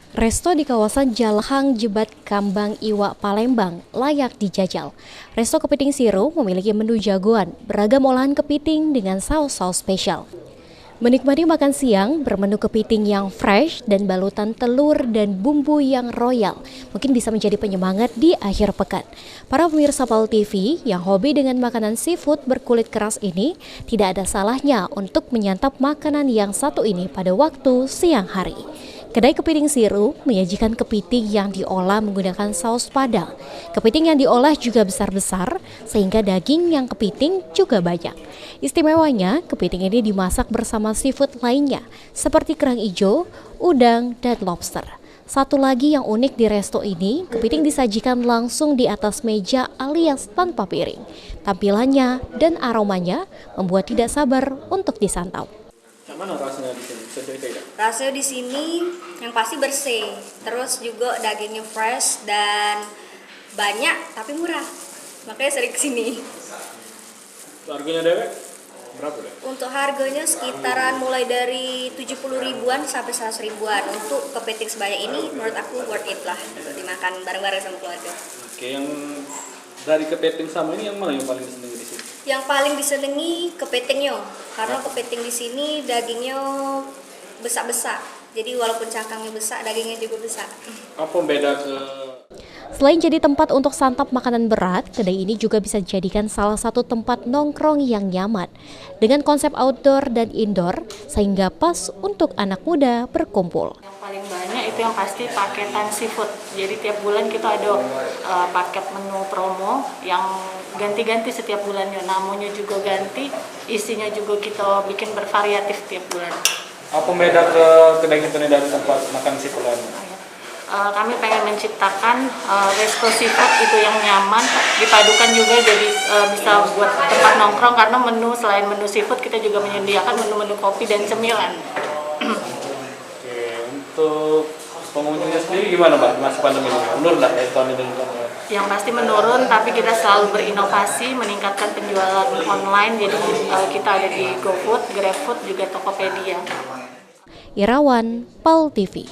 Resto di kawasan Jalhang Jebat Kambang Iwa Palembang layak dijajal. Resto Kepiting Siru memiliki menu jagoan, beragam olahan kepiting dengan saus-saus spesial. Menikmati makan siang bermenu kepiting yang fresh dan balutan telur dan bumbu yang royal mungkin bisa menjadi penyemangat di akhir pekan. Para pemirsa PAL TV yang hobi dengan makanan seafood berkulit keras ini tidak ada salahnya untuk menyantap makanan yang satu ini pada waktu siang hari. Kedai Kepiting Siru menyajikan kepiting yang diolah menggunakan saus Padang. Kepiting yang diolah juga besar-besar, sehingga daging yang kepiting juga banyak. Istimewanya, kepiting ini dimasak bersama seafood lainnya, seperti kerang hijau, udang, dan lobster. Satu lagi yang unik di resto ini, kepiting disajikan langsung di atas meja alias tanpa piring. Tampilannya dan aromanya membuat tidak sabar untuk disantap. Mana rasanya di sini? Bisa cerita tidak? Rasanya di sini yang pasti bersih, terus juga dagingnya fresh dan banyak tapi murah. Makanya sering kesini. Harganya dewek berapa deh? Untuk harganya sekitaran mulai dari 70 ribuan sampai 100 ribuan. Untuk kepiting sebanyak ini menurut aku worth it lah untuk dimakan bareng-bareng sama keluarga. Oke, yang dari kepiting sama ini yang mana yang paling disenangi di sini? Yang paling disenangi kepitingnya, karena kepiting di sini dagingnya besar-besar. Jadi walaupun cangkangnya besar, dagingnya juga besar. Apa beda ke Selain jadi tempat untuk santap makanan berat, kedai ini juga bisa dijadikan salah satu tempat nongkrong yang nyaman dengan konsep outdoor dan indoor sehingga pas untuk anak muda berkumpul. Yang paling banyak itu yang pasti paketan seafood. Jadi tiap bulan kita ada paket menu promo yang ganti-ganti setiap bulannya. Namanya juga ganti, isinya juga kita bikin bervariatif tiap bulan. apa beda ke kedai kita dari tempat makan seafood lain? Kami pengen menciptakan resto seafood itu yang nyaman, dipadukan juga jadi bisa buat tempat nongkrong karena selain menu seafood kita juga menyediakan menu-menu kopi dan cemilan. Oke, untuk pengunjungnya sendiri gimana Mbak masa pandemi ini? Menurun lah ya tahun ini? Yang pasti menurun, tapi kita selalu berinovasi, meningkatkan penjualan online, jadi kita ada di GoFood, GrabFood, juga Tokopedia. Irawan, PAL TV.